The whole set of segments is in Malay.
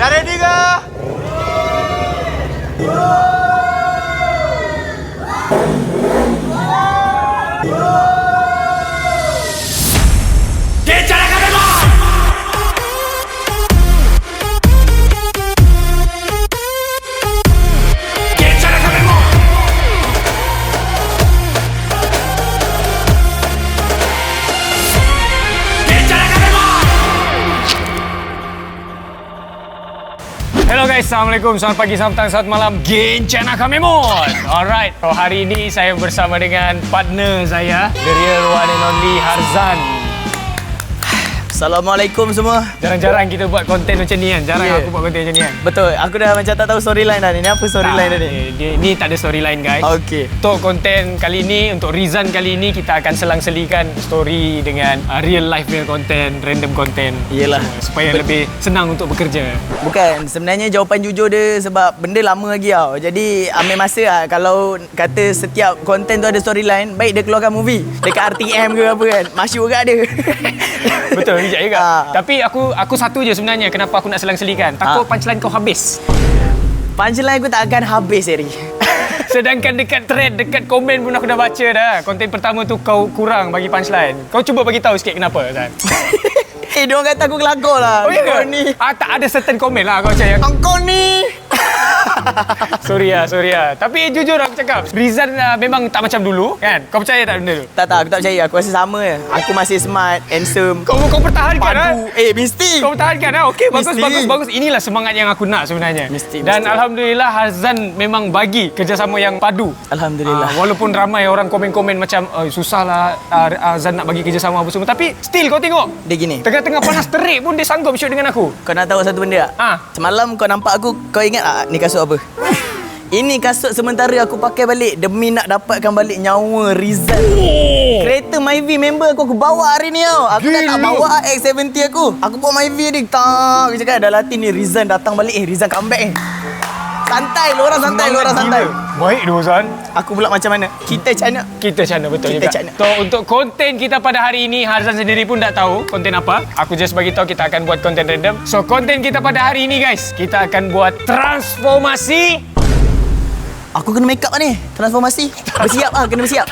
Dah ready ke? Hello guys, Assalamualaikum. Selamat pagi, selamat petang, selamat malam. Gencana Kamemon. Alright, so hari ini saya bersama dengan partner saya, the real one and only Harzan. Assalamualaikum semua. Jarang-jarang kita buat konten macam ni kan. Jarang aku buat konten macam ni kan. Betul, aku dah macam tak tahu storyline dah ni. Ni apa storyline dah ni? Ni tak ada storyline guys. Okey. Untuk konten kali ni, untuk Rizan kali ni, kita akan selang-selikan story dengan real life punya konten, random konten. Yelah. Supaya lebih senang untuk bekerja. Bukan, sebenarnya jawapan jujur dia sebab benda lama lagi tau. Jadi ambil masa lah. Kalau kata setiap konten tu ada storyline, baik dia keluarkan movie dekat RTM ke apa kan. Masyuk juga ada. Betul, bijak juga. Tapi aku satu je sebenarnya kenapa aku nak selang-selikan. Takut punchline kau habis. Punchline aku tak akan habis, Eri. Sedangkan dekat thread, dekat komen pun aku dah baca dah. Konten pertama tu kau kurang bagi punchline. Kau cuba bagi tahu sikit kenapa, Zan? Diorang kata aku kelakor lah. Oh, ya kau ke? ni. Tak ada certain komen lah kau macam yang Kau ni. sorry lah. Tapi jujur aku cakap, Rizan memang tak macam dulu kan? Kau percaya tak benda tu? Tak, aku tak percaya. Aku rasa sama je. Aku masih smart, handsome, Kau pertahankan lah. padu. Mesti. Kau pertahankan lah. Okey, Mesti. bagus. Inilah semangat yang aku nak sebenarnya. Mesti. Alhamdulillah Harzan memang bagi kerjasama yang padu. Alhamdulillah. Walaupun ramai orang komen-komen macam susah lah Harzan nak bagi kerjasama apa semua. Tapi still kau tengok. Dia gini. Tengah-tengah panas terik pun dia sanggup shoot dengan aku. Kau nak tahu satu benda tak? Semalam kau nampak aku, kau ingat tak ni kasut apa? Ini kasut sementara aku pakai balik demi nak dapatkan balik nyawa Rizal. Kereta Myvi member aku bawa hari ni tau. Aku dah tak bawa X70 aku. Aku bawa Myvi ni. Aku cakap dah latih ni Rizal datang balik. Rizal comeback santai, lorang santai. Baik tu Zan. Aku pula macam mana? Kita China betul juga. So untuk konten kita pada hari ini, Harzan sendiri pun tak tahu konten apa. Aku just bagi tahu kita akan buat konten random. So konten kita pada hari ini guys, kita akan buat transformasi. Aku kena make up lah ni. Transformasi. Bersiap lah, kena bersiap.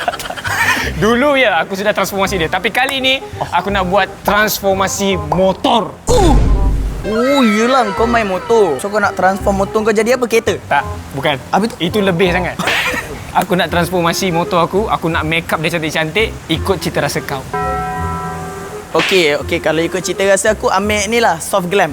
Dulu ya aku sudah transformasi dia, tapi kali ini aku nak buat transformasi motor. Yelah kau main motor. So kau nak transform motor kau jadi apa? Kereta? Tak, bukan. Apa tu? Itu lebih sangat. Aku nak transformasi motor aku nak make up dia cantik-cantik ikut cita rasa kau. Okey, kalau ikut cita rasa aku ambil ni lah, soft glam.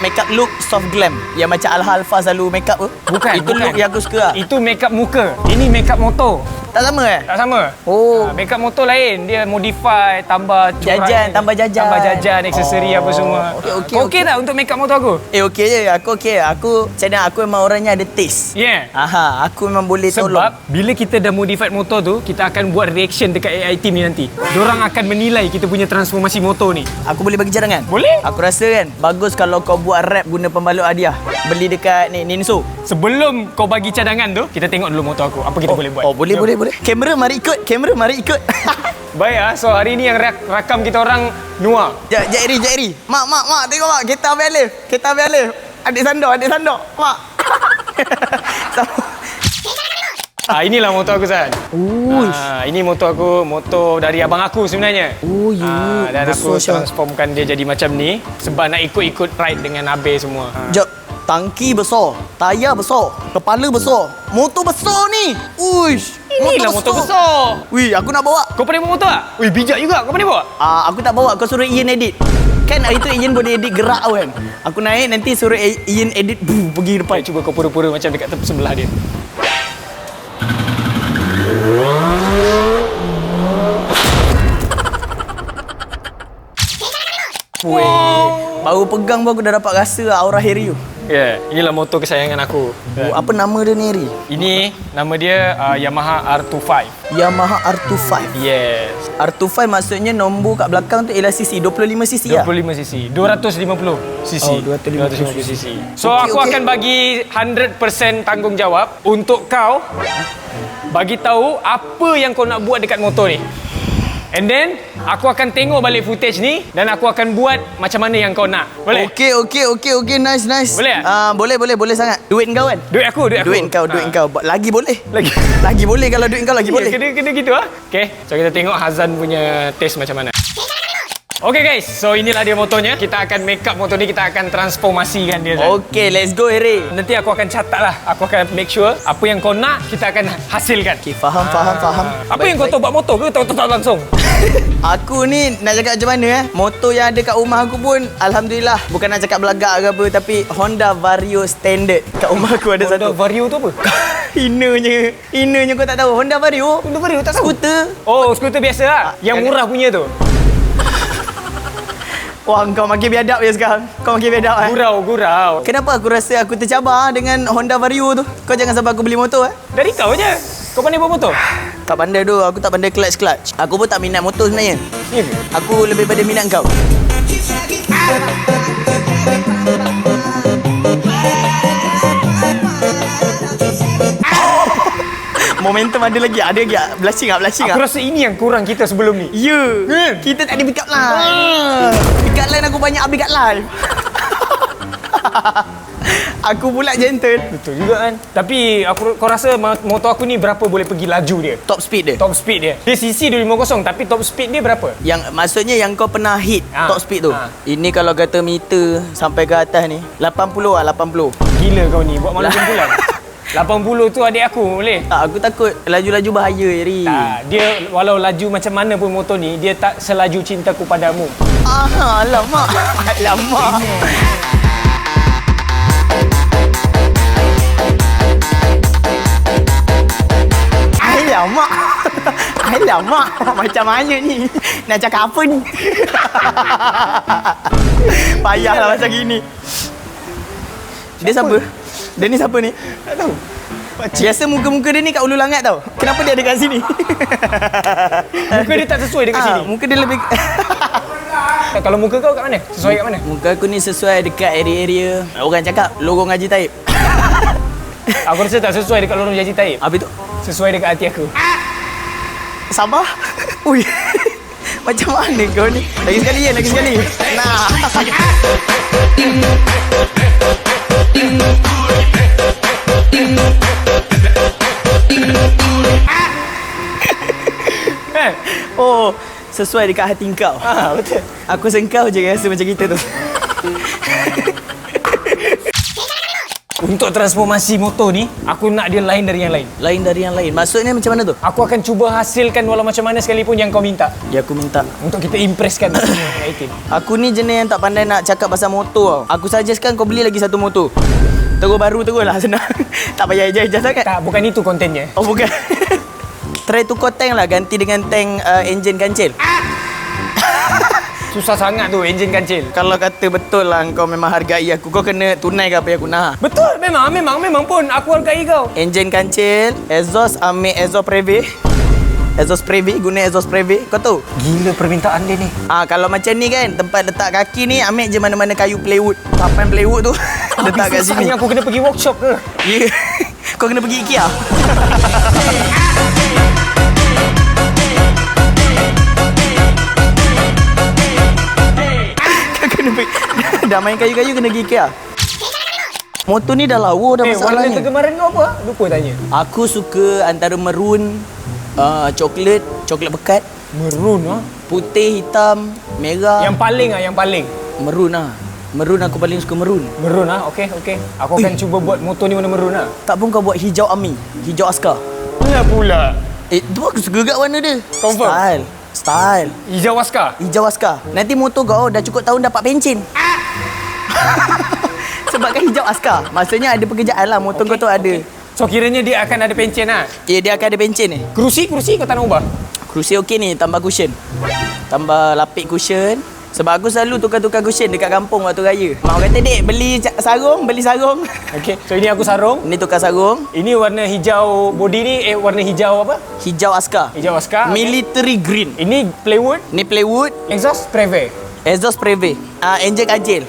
Make up look soft glam. Yang macam Alfa sama make up tu. Bukan. Itu look yang aku suka. Itu make up muka. Ini make up motor. Tak sama Tak sama. Oh. Make up motor lain. Dia modify, tambah Jajan, tambah jajan. aksesori apa semua. Okey tak untuk make up motor aku? Okey je. Aku okey. Aku macam mana, aku memang orangnya ada taste. Yeah. Aku memang boleh tolong. Sebab bila kita dah modify motor tu, kita akan buat reaction dekat AI team ni nanti. Diorang akan menilai kita punya transformasi motor ni. Aku boleh bagi cadangan? Boleh. Aku rasa kan bagus kalau kau buat rap guna pembalut hadiah. Beli dekat ni Ninso. Sebelum kau bagi cadangan tu, kita tengok dulu motor aku. Apa kita boleh buat? Boleh. Kamera mari ikut. Baik so hari ni yang rakam kita orang Nuah. Jap Eri. Mak, tengok mak. Kereta Abang Alif. Adik sandok. Mak. Inilah motor aku Zan. Ini motor aku, motor dari abang aku sebenarnya. Dan aku transformkan dia jadi macam ni sebab nak ikut-ikut ride dengan Abe semua. Jap, tangki besar, tayar besar, kepala besar, motor besar ni. Uish. Inilah motor besar. Wih, aku nak bawa. Kau pandai bawa motor tak? Wih, bijak juga. Kau pandai bawa? Aku tak bawa, kau suruh Ian edit. Kan hari tu Ian boleh edit gerak kan. Aku naik nanti suruh Ian edit pergi depan. Cuba kau pura-pura macam dekat sebelah dia. Baru pegang pun aku dah dapat rasa aura Harry tu. Inilah motor kesayangan aku. Apa nama dia ni, Harry? Ini nama dia Yamaha R25. Yamaha R25. Yes. R25 maksudnya nombor kat belakang tu ialah cc 25cc lah. 25cc. 250cc. 250cc. So aku akan bagi 100% tanggungjawab untuk kau bagi tahu apa yang kau nak buat dekat motor ni. And then aku akan tengok balik footage ni dan aku akan buat macam mana yang kau nak. Boleh? Okey. Nice. Boleh tak? Boleh sangat. Duit kau kan? Duit aku. Duit kau. Lagi boleh. Lagi boleh kalau duit kau lagi boleh. Kena gitu ah. Okay, so kita tengok Hazan punya taste macam mana. Okay guys, so inilah dia motornya. Kita akan make up motor ni, kita akan transformasikan dia. Okay, let's go Harry. Nanti aku akan catat lah. Aku akan make sure apa yang kau nak, kita akan hasilkan. Okay, faham. Apa yang kau tahu buat motor ke? Tahu langsung? Aku ni nak cakap macam mana motor yang ada kat rumah aku pun alhamdulillah, bukan nak cakap belagak ke apa, tapi Honda Vario standard. Kat rumah aku ada Honda satu. Vario tu apa? Inanya kau tak tahu Honda Vario? Honda Vario tak tahu. Skuter. Oh, skuter biasa lah. Yang murah punya tu. Wah, kau makin biadab je sekarang. Kau makin biadab Gurau. Kenapa aku rasa aku tercabar dengan Honda Vario tu? Kau jangan sampai aku beli motor Dari kau je. Kau pandai bawa motor? Tak pandai tu, aku tak pandai clutch. Aku pun tak minat motor sebenarnya. Ya ke? Aku lebih pada minat kau. Momentum ada lagi blushing Aku rasa ini yang kurang kita sebelum ni. Ya. Kita tak ada pick up line. Pick up line aku banyak habis kat live. Aku pula gentle. Betul juga kan. Tapi kau rasa motor aku ni berapa boleh pergi laju dia? Top speed dia. Top speed dia. Dia CC 250 tapi top speed dia berapa? Yang maksudnya yang kau pernah hit top speed tu. Ini kalau kata meter sampai ke atas ni 80 lah, 80. Gila kau ni buat malu kumpulan. 80 tu adik aku boleh. Tak, aku takut laju-laju bahaya Ri. Tak, dia walau laju macam mana pun motor ni, dia tak selaju cintaku padamu. Alamak. Alamak. Macam mana ni? Nak cakap apa ni? Payahlah macam gini. Dia siapa? Dia ni siapa ni? Tak tahu. Biasa muka-muka dia ni kat Ulu Langat tau. Kenapa dia ada kat sini? Muka dia tak sesuai dekat sini. Muka dia lebih... Kalau muka kau kat mana? Sesuai kat mana? Muka aku ni sesuai dekat area-area orang cakap lorong Haji Taib. Aku rasa tak sesuai dekat lorong Haji Taib. Apa tu? Sesuai dekat hati aku. Sabar. Ui. Macam mana kau ni? Lagi sekali. Nah. Oh, sesuai dekat hati kau. Betul. Aku sengkau je rasa macam kita tu. Untuk transformasi motor ni, aku nak dia lain dari yang lain. Lain dari yang lain. Maksudnya macam mana tu? Aku akan cuba hasilkan walau macam mana sekalipun yang kau minta. Ya, aku minta. Untuk kita impresskan semua Aikin. Aku ni jenis yang tak pandai nak cakap pasal motor tau. Aku suggestkan kau beli lagi satu motor. Terus baru lah senang. Tak payah ejah-ejah sangat. Tak, bukan itu kontennya. Oh, bukan. Try tukar tank lah, ganti dengan tank enjin kancil. Susah sangat tu enjin kancil. Kalau kata betul lah kau memang hargai aku, kau kena tunaikan apa yang aku nak. Betul, memang pun aku hargai kau. Enjin kancil, exhaust ambil exhaust Preve. Exhaust Preve, guna exhaust Preve. Kau tahu? Gila permintaan dia ni. Kalau macam ni kan, tempat letak kaki ni ambil je mana-mana kayu plywood. Papan plywood tu letak kat sini. Aku kena pergi workshop ke? Ya. Kau kena pergi IKEA. Dah main kayu-kayu kena pergi IKEA. Motor ni dah lawa dah masalahnya. Warna kegemaran kau apa? Lupa tanya. Aku suka antara maroon, coklat pekat, Maroon putih, hitam, merah. Yang paling. Maroon lah. Maroon aku paling suka maroon. Maroon okey. Aku akan cuba buat motor ni warna maroon Tak pun kau buat hijau army, hijau askar. Mana pula? Tu aku suka kat warna dia. Confirm? Style. Hijau askar. Hijau askar. Nanti motor kau dah cukup tahun dapat pencen. Sebabkan hijau askar. Maksudnya ada pekerjaan lah motor kau tu ada. So kiranya dia akan ada pencen lah. Ya, dia akan ada pencen ni. Kerusi kau tak nak ubah? Kerusi okey ni, tambah cushion. Tambah lapik cushion. Sebab aku selalu tukar-tukar cushion dekat kampung waktu raya. Mak kata, "Dek, beli sarung." Okey. So ini aku sarung. Ni tukar sarung. Ini warna hijau body ni warna hijau apa? Hijau askar. Hijau askar. Military green. Ini plywood. Ni plywood. Exhaust Preve. Exhaust Preve. Enjin kancil.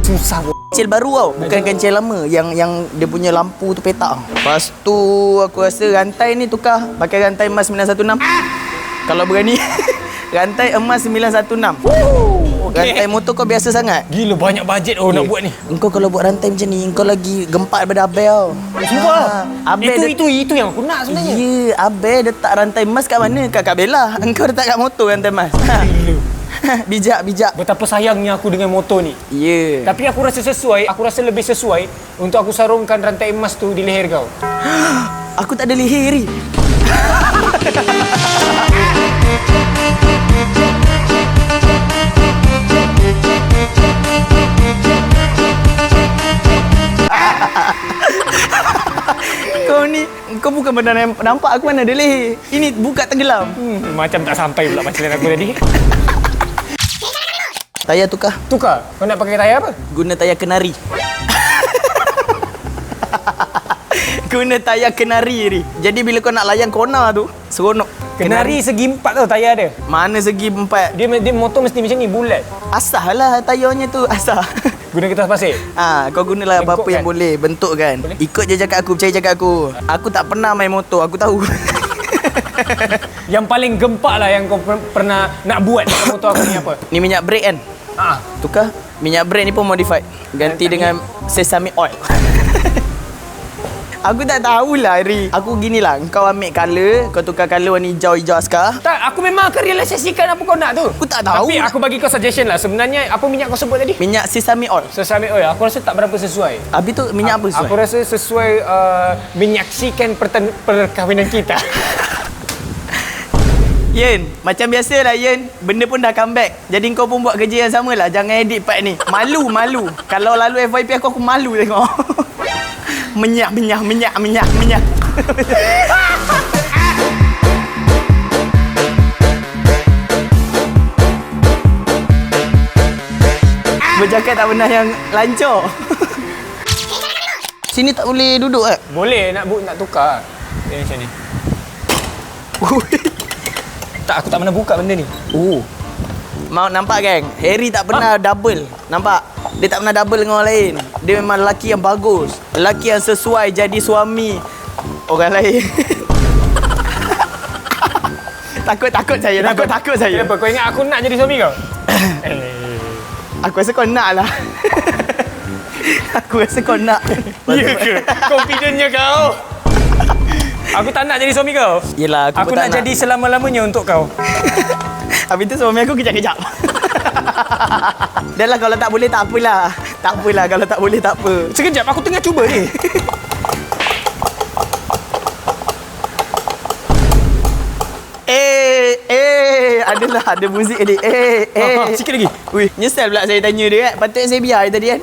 Susah. Kancil baru tau. Bukan kancil lama. Yang dia punya lampu tu petak. Lepas tu aku rasa rantai ni tukar. Pakai rantai MAS 916. Kalau berani. Rantai emas 916. Rantai motor kau biasa sangat. Gila banyak bajet nak buat ni. Engkau kalau buat rantai macam ni, engkau lagi gempak daripada Abel tau. Sumpah. Abel Itu yang aku nak sebenarnya. Ya, Abel letak rantai emas kat mana? Kat Kak Bella. Engkau letak kat motor rantai emas. Bijak. Betapa sayangnya aku dengan motor ni. Ya. Tapi aku rasa lebih sesuai untuk aku sarungkan rantai emas tu di leher kau. Aku tak ada leher ni. Kau bukan pernah nampak aku mana ada leher. Ini buka tenggelam. Macam tak sampai pula macam aku tadi. Tayar tukar. Tukar? Kau nak pakai tayar apa? Guna tayar kenari. Guna tayar kenari ni. Jadi bila kau nak layan kona tu, seronok. Kenari segi 4 tau tayar dia. Mana segi 4? Dia motor mesti macam ni, bulat. Asah lah tayarnya tu, asah. Guna kertas pasir? Kau gunalah Bengkok apa-apa yang kan? boleh. Bentuk kan? Boleh? Ikut je cakap aku, percaya cakap aku. Aku tak pernah main motor, aku tahu. Yang paling gempak lah yang kau pernah nak buat dengan motor aku ni apa? Ni minyak brake kan? Tukar. Minyak brake ni pun modified. Ganti dengan sesame oil. Aku tak tahulah, Ri. Aku ginilah. Kau ambil colour, kau tukar colour warna hijau-hijau askar. Tak, aku memang akan realisasikan apa kau nak tu. Aku tak tahu. Tapi aku bagi kau suggestion lah. Sebenarnya apa minyak kau sebut tadi? Minyak sesame oil. Sesame oil. Aku rasa tak berapa sesuai. Habis tu minyak apa sesuai? Aku rasa sesuai menyaksikan perkahwinan kita. Yen, macam biasalah Yen. Benda pun dah comeback. Jadi kau pun buat kerja yang sama lah. Jangan edit part ni. Malu. Kalau lalu FYP aku malu tengok. Minyak. Bercakap tak pernah yang lancar. Sini tak boleh duduk tak? Boleh nak tukar. Dia macam ni. Tak, aku tak pernah buka benda ni. Mau nampak geng? Harry tak pernah double. Nampak? Dia tak pernah double dengan orang lain. Dia memang lelaki yang bagus. Lelaki yang sesuai jadi suami orang lain. Takut saya. Takut saya. Kenapa? Kau ingat aku nak jadi suami kau? Aku rasa kau nak lah. Aku rasa kau nak. Ya ke? Confidentnya kau. Aku tak nak jadi suami kau. Yelah, aku nak jadi selama-lamanya untuk kau. Habis tu suami aku kejap-kejap. Dah lah, kalau tak boleh tak apalah. Tak apalah kalau tak boleh tak apa. Sekejap, aku tengah cuba ni. Ada muzik ni. Sikit lagi. Wih, nyesal pula saya tanya dia kan. Patutnya saya biar tadi kan.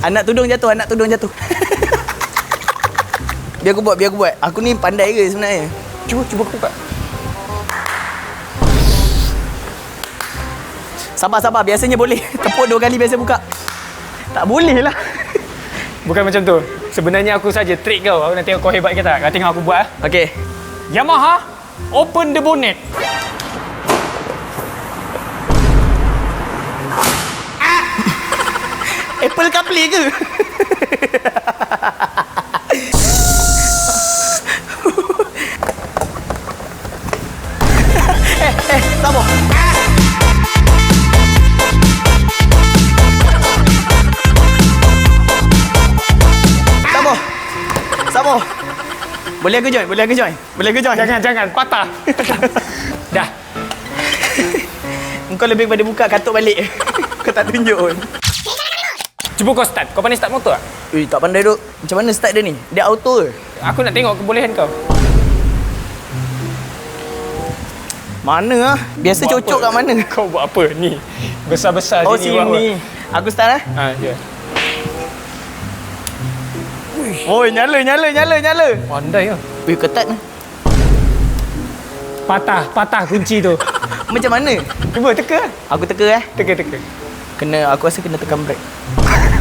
Anak tudung jatuh. Biar aku buat. Aku ni pandai ke sebenarnya? Cuba aku buka. Sabar. Biasanya boleh. Tepuk 2 kali biasa buka. Tak boleh lah. Bukan macam tu. Sebenarnya aku saja trik kau. Aku nak tengok kau hebat ke tak. Kau tengok aku buat. Okey. Yamaha, open the bonnet. Apple CarPlay ke? Sabar. Boleh aku join? Jangan. Patah. Dah. Engkau lebih pada buka katuk balik. Kau tak tunjuk pun. Cuba kau start. Kau pandai start motor tak? Tak pandai duk. Macam mana start dia ni? Dia auto ke? Aku nak tengok kebolehan kau. Mana ah? Biasa Buat cocok apa? kat mana? Kau buat apa ni? Besar-besar Sini. Aku start ya. Oi, nyala. Pandai lah. Ketat ni. Patah kunci tu. Macam mana? Cuba teka. Aku teka. Teka. Aku rasa kena tekan brake.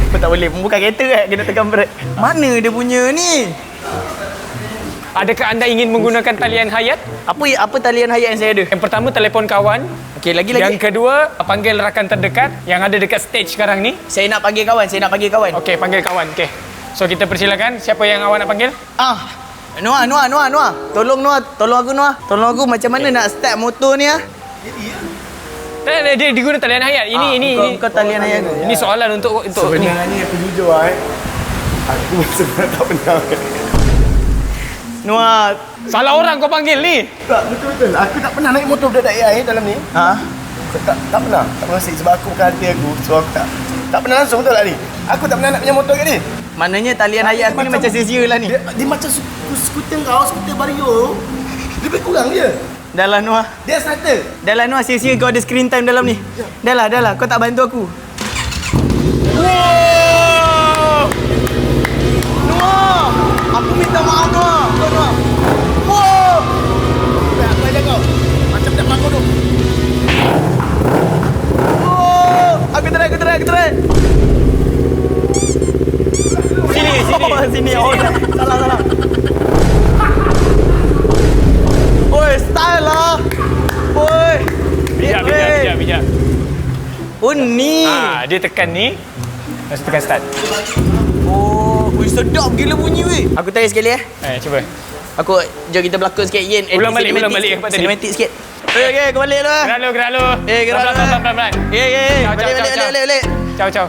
Aku tak boleh. Bukan kereta kena tekan brake. Mana dia punya ni? Adakah anda ingin menggunakan talian hayat? Apa talian hayat yang saya ada? Yang pertama, telefon kawan. Okey, lagi. Yang kedua, panggil rakan terdekat yang ada dekat stage sekarang ni. Saya nak panggil kawan. Okey, panggil kawan. Okey. So, kita persilakan. Siapa yang awak nak panggil? Noah. Tolong Noah. Tolong aku Noah. Tolong aku macam mana nak start motor ni ah? Dia guna talian hayat. Ini Kau talian ayah aku. Ini soalan untuk Sebenarnya ni aku jujur aku sebenarnya tak pernah. Noah. Salah orang kau panggil ni. Tak, betul-betul. Aku tak pernah naik motor budak AI dalam ni. Ha? Tak pernah. Tak pernah asyik sebab aku bukan hati aku. So aku tak pernah langsung betul lah ni. Aku tak pernah nak punya motor kat ni. Maknanya talian ayat aku ni macam sia-sia lah ni. Dia macam skuter kau, skuter Vario. Lebih kurang je. Dah lah Noah. Dia starter. Dah lah Noah, sia-sia kau ada screen time dalam ni. Dah lah. Kau tak bantu aku. Wow! Noah! Aku minta maaf Noah. Kau Noah. Wow! Aku ajar kau. Macam tak makan tu. Oh! Aku try. Sini. Oh, salah. Oi, style lah. Oi. Bijak. Oh, ni. Dia tekan ni. Lepas tu tekan start. Oh, sedap gila bunyi weh. Aku try sekali Cuba. Aku jom kita berlakon sikit Yen. Ulang balik tempat tadi. Cinematic sikit. Okey, kau balik lah. Gerak lu. Gerak lu. Pelan-pelan. Balik. Ciao.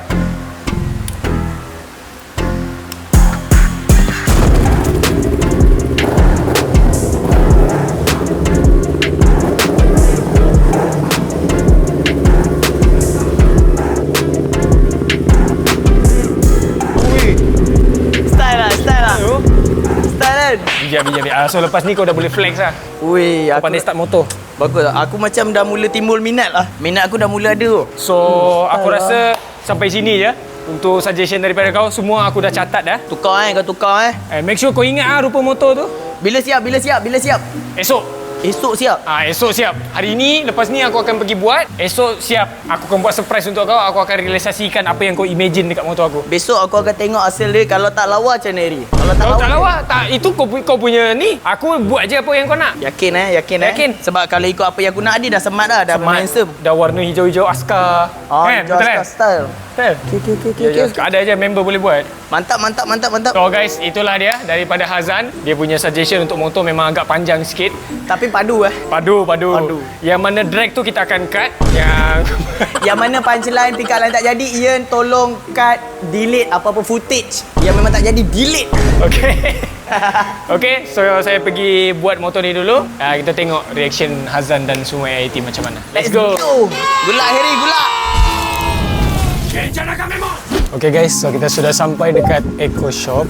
Bijak. So lepas ni kau dah boleh flex lah. Ui, Kau pandai start motor. Bagus lah. Aku macam dah mula timbul minat lah. Minat aku dah mula ada tu. So aku rasa sampai sini je. Untuk suggestion daripada kau, semua aku dah catat dah. Kau tukar Make sure kau ingat rupa motor tu. Bila siap? Esok siap. Esok siap. Hari ni, lepas ni aku akan pergi buat. Esok siap. Aku akan buat surprise untuk kau. Aku akan realisasikan apa yang kau imagine dekat motor aku. Besok aku akan tengok hasil dia. Kalau tak lawa macam mana Eri? Kalau tak lawa, itu kau punya ni. Aku buat je apa yang kau nak. Yakin. Sebab kalau ikut apa yang aku nak, dia dah semat dah. Dah handsome. Dah warna hijau-hijau askar. Hijau askar style. Okay. Ada je member boleh buat. Mantap. So guys, itulah dia daripada Hazan. Dia punya suggestion untuk motor memang agak panjang sikit. Tapi padu. Padu. Yang mana drag tu kita akan cut. Yang mana punchline tingkat lain tak jadi, Ian tolong cut, delete apa-apa footage yang memang tak jadi, delete. Okay, so saya pergi buat motor ni dulu. Kita tengok reaction Hazan dan semua AIT macam mana. Let's go. Gulak Harry, gulak. Okay guys, so kita sudah sampai dekat Eco Shop.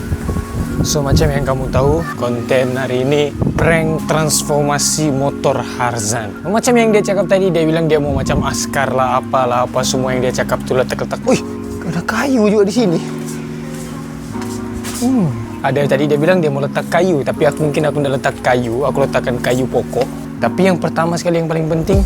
So macam yang kamu tahu, konten hari ini prank transformasi motor Hazan. Macam yang dia cakap tadi, dia bilang dia mau macam askar lah, apalah, apa semua yang dia cakap tu letak-letak. Wih, ada kayu juga di sini. Ada tadi dia bilang dia mau letak kayu, tapi mungkin aku dah letak kayu, aku letakkan kayu pokok. Tapi yang pertama sekali yang paling penting,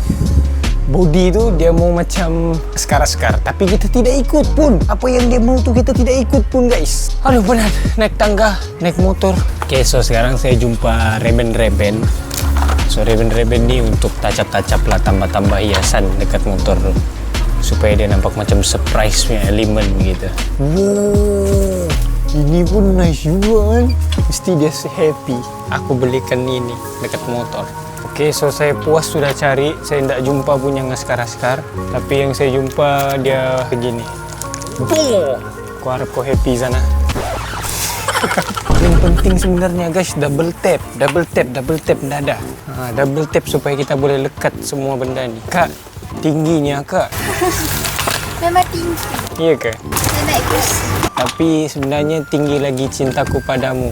body tu dia mau macam askar-askar, tapi kita tidak ikut pun. Apa yang dia mau tu kita tidak ikut pun guys. Aduh penat, naik tangga, naik motor. Okay, so sekarang saya jumpa reben-reben. So reben-reben ni untuk tacap-tacap lah, tambah-tambah hiasan dekat motor tu, supaya dia nampak macam surprise punya elemen gitu. Wow, ini pun nice juga kan. Mesti dia happy aku belikan ini dekat motor. Okay, so saya puas sudah cari. Saya tidak jumpa punya askar-askar. Tapi yang saya jumpa dia begini. Boom! Aku harap kau happy sana. Yang penting sebenarnya guys, double tap dada. Double tap supaya kita boleh lekat semua benda ni. Kak, tingginya kak. Memang tinggi. Iya ke? Memang ikut. Tapi sebenarnya tinggi lagi cintaku padamu.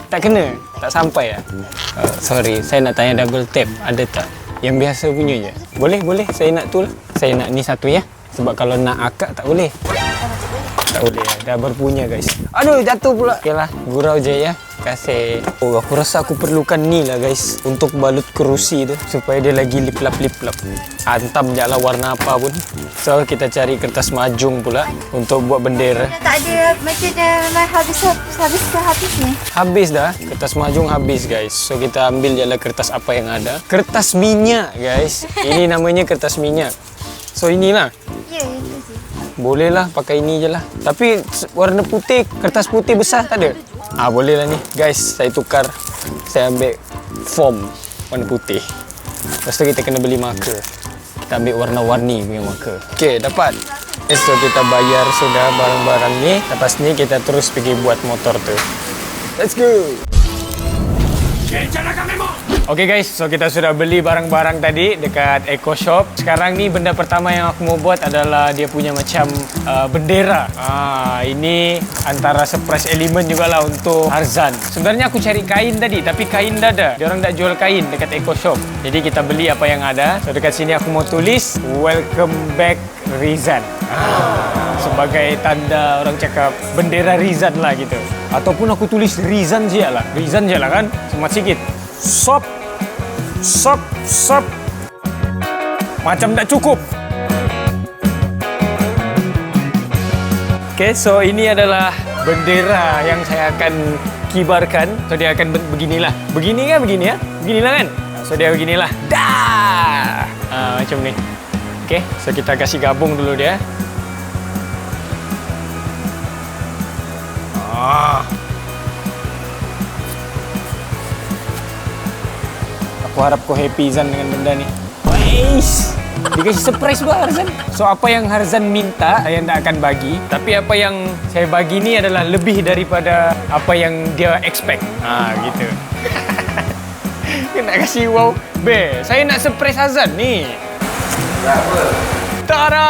Tak kena. Tak sampai ya. Sorry, saya nak tanya double tap. Ada tak? Yang biasa punya je. Boleh. Saya nak tu lah. Saya nak ni satu ya. Sebab kalau nak akak tak boleh. Tak boleh ya. Dah berpunya guys. Aduh, jatuh pula. Okeylah, gurau je ya. Kasih. Oh, aku rasa aku perlukan ni lah guys. Untuk balut kerusi tu. Supaya dia lagi liplap. Hantam je lah warna apa pun. So, kita cari kertas majung pula. Untuk buat bendera. Tak ada, macam dah habis ni. Habis dah. Kertas majung habis guys. So, kita ambil je lah kertas apa yang ada. Kertas minyak guys. Ini namanya kertas minyak. So, inilah. Ya, itu sih. boleh lah pakai ini je lah. Tapi warna putih, kertas putih besar tak ada? Boleh lah ni. Guys, saya tukar. Saya ambil foam warna putih. Lepas tu kita kena beli marker. Kita ambil warna-warni punya marker. Okey, dapat. So kita bayar sudah barang-barang ni. Lepas ni kita terus pergi buat motor tu. Let's go. Okay guys, so kita sudah beli barang-barang tadi dekat Eco Shop. Sekarang ni benda pertama yang aku mau buat adalah dia punya macam bendera. Ini antara surprise element jugalah untuk Harzan. Sebenarnya aku cari kain tadi, tapi kain dah ada. Diorang dah jual kain dekat Eco Shop. Jadi kita beli apa yang ada. So dekat sini aku mau tulis Welcome back Rizan. Sebagai tanda orang cakap bendera Rizan lah gitu. Ataupun aku tulis Rizan je lah. Rizan je lah kan. Semat sikit. Sop. Macam tak cukup. Okay, so ini adalah bendera yang saya akan kibarkan. So dia akan beginilah. Begini kan begini ya? Beginilah kan? So dia beginilah. Dah. Macam ni. Okay, so kita kasih gabung dulu dia. Aku harap kau happy Zan dengan benda ni. Weiss! Dia kasih surprise buat Harzan. So apa yang Harzan minta, saya tak akan bagi. Tapi apa yang saya bagi ni adalah lebih daripada apa yang dia expect. Gitu. Nak kasih wow. Be, saya nak surprise Harzan ni. Apa? Tada!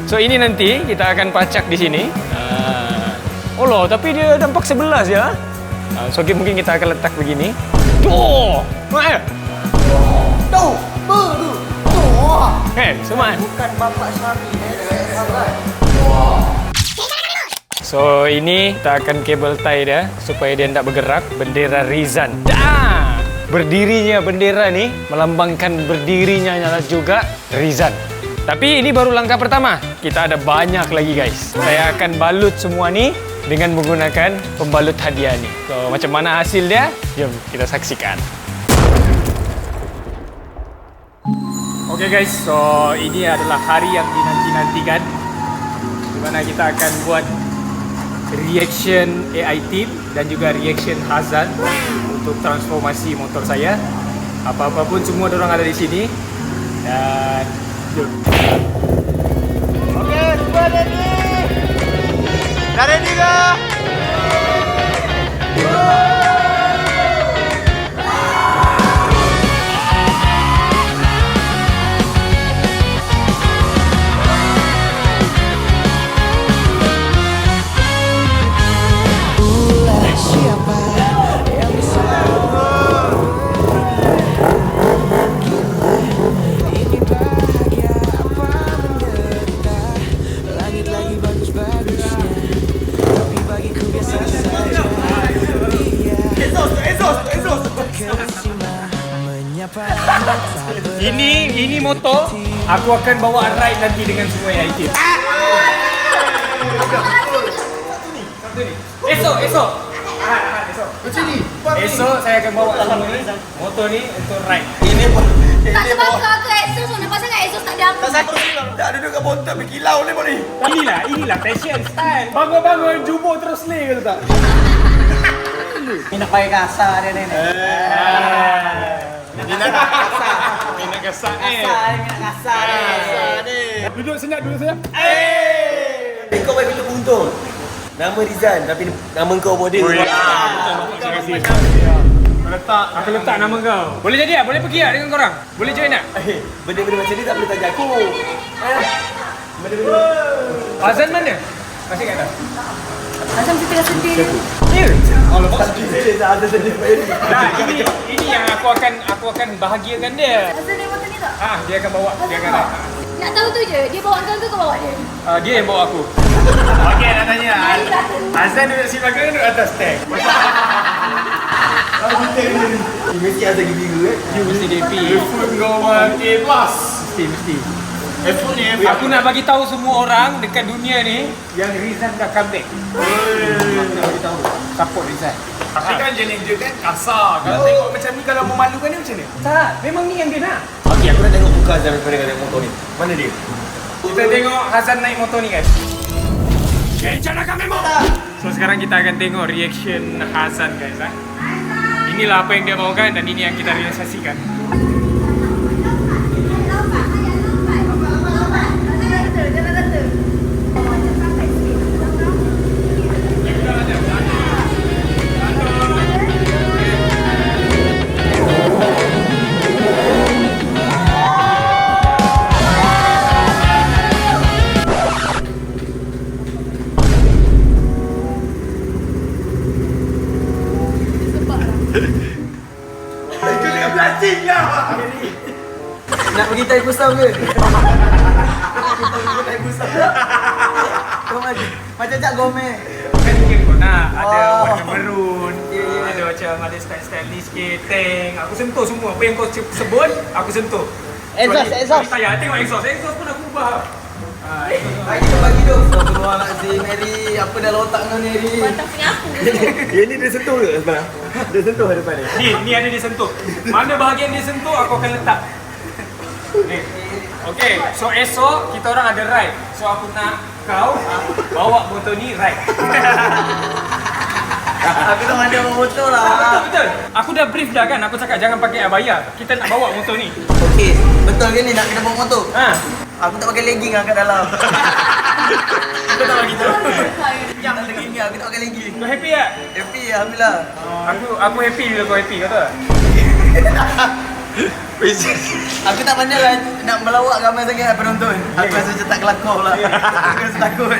So ini nanti kita akan pacak di sini. Oh loh, tapi dia nampak 11 ya. So mungkin kita akan letak begini. Tuh! Mana? Tuh! Tuh! Semua. Bukan bapak Syami. So ini kita akan kabel tie dia supaya dia tidak bergerak. Bendera Rizan. Dah! Berdirinya bendera ni melambangkan berdirinya juga Rizan. Tapi ini baru langkah pertama. Kita ada banyak lagi guys. Saya akan balut semua ni dengan menggunakan pembalut hadiah ni. So macam mana hasil dia? Jom kita saksikan. Okay guys, so ini adalah hari yang dinanti-nantikan di mana kita akan buat reaction AI team dan juga reaction Harzan untuk transformasi motor saya. Apa-apa pun semua orang ada di sini. Dan jom. Okey, semua ready. Dah ready ke? Ini motor aku akan bawa ride nanti dengan semua yang item. Esok. Macam ni. Esok saya akan bawa semua ni, motor ni untuk ride. Tak sebab aku Asus pun nampak sangat Asus tak ada apa. Tak duduk kat bontot berkilau ni pun ni. Inilah fashion style. Bangun-bangun jumbo terus ni ke tak? Ini nak pakai kasar dia ni. Ini nak kasar. Ini nak kasar ni. Kasar ni. Duduk senyap. Kau baik pintu buntut. Nama Rizan tapi nama kau model. Terima kasih. Aku letak nama kau. Boleh jadi tak? Boleh pergi tak dengan korang? Boleh join tak? Benda-benda macam ni tak boleh tanya aku. Benda-benda. Azan mana? Masih kat tak? Macam kita dah sedih. Ya. Ada sedih. Nah, ini yang aku akan bahagiakan dia. Azan dia motor ni tak? Dia akan bawa, dia akan Nak tahu tu je, dia bawa kau ke kau bawa dia? dia yang bawa aku. Okey, nak tanya. Azan duduk si belakang duduk atas tank. Mesti ada gigi ke? You mesti DP. Phone kau makin plus. Mesti. Phone ni aku nak bagi tahu semua orang dekat dunia ni yang Rizan dah comeback. Aku nak bagi tahu. Support Rizan. Tapi kan jenis dia kan kasar. Kalau tengok macam ni, kalau memalukan ni macam ni? Tak, memang ni yang dia nak. Okey, aku nak tengok muka Azam daripada motor ni. Mana dia? Kita tengok Hazan naik motor ni guys. So sekarang kita akan tengok reaction Hazan guys. Inilah apa yang dia mahukan dan ini yang kita realisasikan. Nak pergi Tai Pusam ke? Tai Pusam. Kau macam Cak Gomez. Kan mungkin kau nak ada warna maroon, ada macam ada style sikit, tank. Aku sentuh semua. Apa yang kau sebut, aku sentuh. Exhaust. Saya tengok exhaust pun aku ubah. Kita bagi dong. Keluar nak si Mary. Apa dalam otak kau ni, Mary? Patang punya aku. Yang ni dia sentuh ke sebenarnya? Dia sentuh ke depan ni? Ni ada dia sentuh. Mana bahagian dia sentuh, aku akan letak. Okay, so esok kita orang ada ride. So aku nak kau bawa motor ni ride. Aku tak ada bawa motor lah. Betul. Aku dah brief dah kan. Aku cakap jangan pakai bayar. Kita nak bawa motor ni. Okey, betul ke ni nak kena bawa motor? Ha. Aku tak pakai legging lah kat dalam. Aku tak bagi tu. Jam legging ni aku tak pakai legging. Kau happy tak? Happy alhamdulillah. Aku happy bila kau happy, kau tahu tak? Aku tak pandai lah nak melawak ramai sangat penonton. Aku rasa macam tak kelakar lah. Aku rasa takut.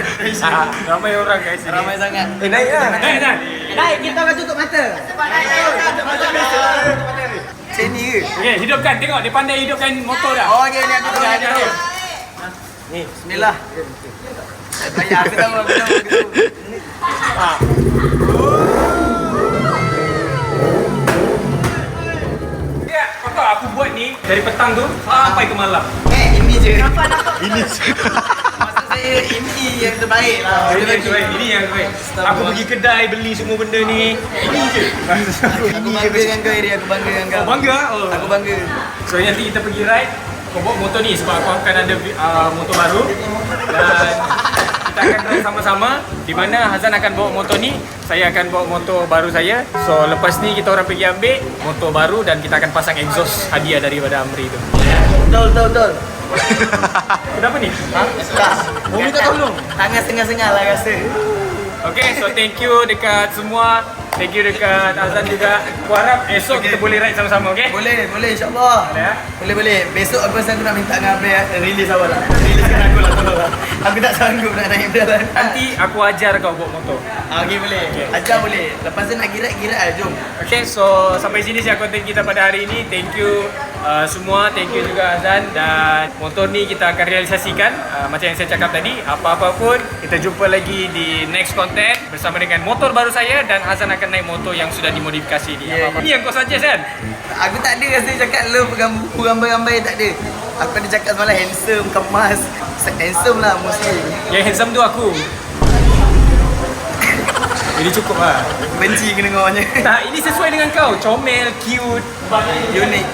Ramai orang guys. Ramai sangat. Naik lah. Naik, kita akan tutup mata. Tutup mata biasa. Macam ni ke? Okay, hidupkan. Tengok, dia pandai hidupkan motor dah. Oh, okey ni aku tahu. Ada. Ni, bismillah. Bayar aku tahu. Ya, kau tahu aku buat ni dari petang tu sampai ke malam. Ini je. Ini je. Maksud saya ini yang terbaik lah. Ini yang terbaik. Aku pergi kedai beli semua benda ni. Ini je. Aku bangga dengan kau, Iri. Aku bangga dengan kau. Kau bangga? Oh. Aku bangga. So nanti kita pergi ride. Kau bawa motor ni sebab aku akan ada motor baru. Dan kita akan ride sama-sama. Di mana Hazan akan bawa motor ni, saya akan bawa motor baru saya. So lepas ni kita orang pergi ambil motor baru dan kita akan pasang exhaust hadiah daripada Amri tu. Betul. Kenapa ni? Tak. Mau minta tolong. Tangan sengah-sengah lah rasa. Okay, so thank you dekat semua. Thank you dekat Hazan juga. Aku harap esok kita boleh ride sama-sama, okay? Boleh insyaAllah. Boleh, Boleh. Besok aku rasa aku nak minta dengan Abel release awal lah. Releasekan aku lah, tolong lah. Aku tak sanggup nak naik berjalan. Nanti aku ajar kau bawa motor. Okay, boleh. Ajar boleh. Lepas tu nak girat lah, jom. Okay, so sampai sini saya konten kita pada hari ini. Thank you semua. Thank you juga Hazan. Dan motor ni kita akan realisasikan. Macam yang saya cakap tadi, apa-apa pun kita jumpa lagi di next content bersama dengan motor baru saya dan Hazan akan naik motor yang sudah dimodifikasi ni. Ini yang kau suggest kan? Aku tak ada rasa cakap love gambar-gambar tak ada. Aku ada cakap semalam handsome, kemas. Handsome lah mostly. Yang handsome tu aku. Ini cukup lah. Benci kena dengarnya. Tak, ini sesuai dengan kau. Comel, cute, Unik.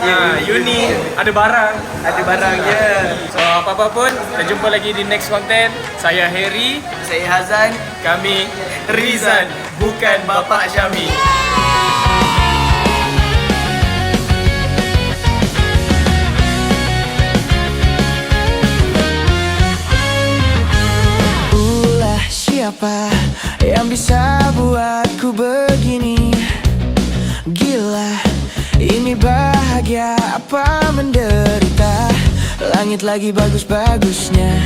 unik, ada barang. Ada barang je. So apa-apa pun, kita jumpa lagi di next content. Saya Harry, Saya Hazan. kami Rizan, bukan Bapak Syami. Ulah siapa yang bisa buatku begini? Gila, ini bahagia apa menderita? Langit lagi bagus-bagusnya,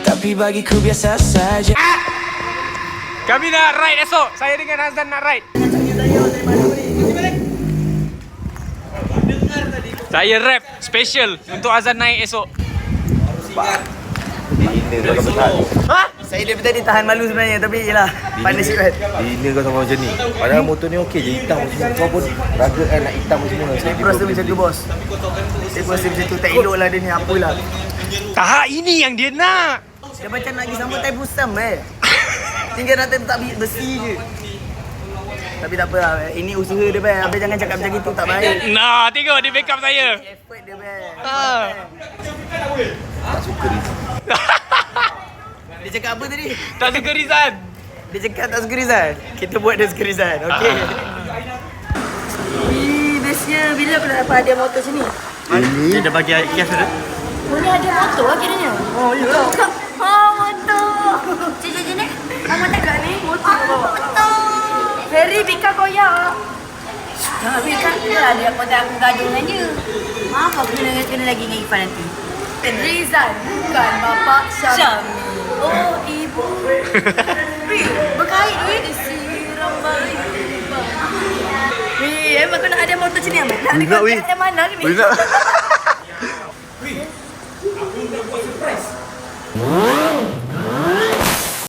tapi bagiku biasa saja. Kami nak ride esok. Saya dengan Hazan nak ride. Saya rap special untuk Hazan naik esok. Ha? Saya daripada tadi tahan malu sebenarnya, tapi yelah, partnership kan. Dina kau sama macam ni. Padahal motor ni okey je, hitam semua. Kau pun raga kan nak hitam semua. Saya rasa macam tu bos. Saya rasa macam tu, tak elok lah dia ni, apalah. Tak, ini yang dia nak. Dia macam nak pergi sambut Tai Pusam tinggal nak letak besi je. Tapi tak apa lah, ini usaha dia Abang jangan cakap macam itu, tak baik. Nah, tengok dia backup saya. Effort dia Ha. tak suka ni. cakap apa tadi? Tak suka Rizan. Dia cakap tak suka Rizal. Kita buat dia suka Rizal. Okey. Bestnya bila aku nak dapat hadiah motor sini? Dia dah bagi cash dah. Oh ni hadiah motor lah kiranya. Oh ya. Oh motor. Cik ni. Mama tak kat ni motor bawa. Motor. Ferry Bika koyak. Jangan Bika lah dia kontak aku gaduh dengan dia. Maaf aku kena lagi dengan Ifan nanti. Rizal bukan bapa Syami. Oh ibu. Berkait duit disiram baik. Wih, emang kau nak ada motor sini Ahmad? Nak ada kontak yang mana ni? Nak. Aku nak buat surprise.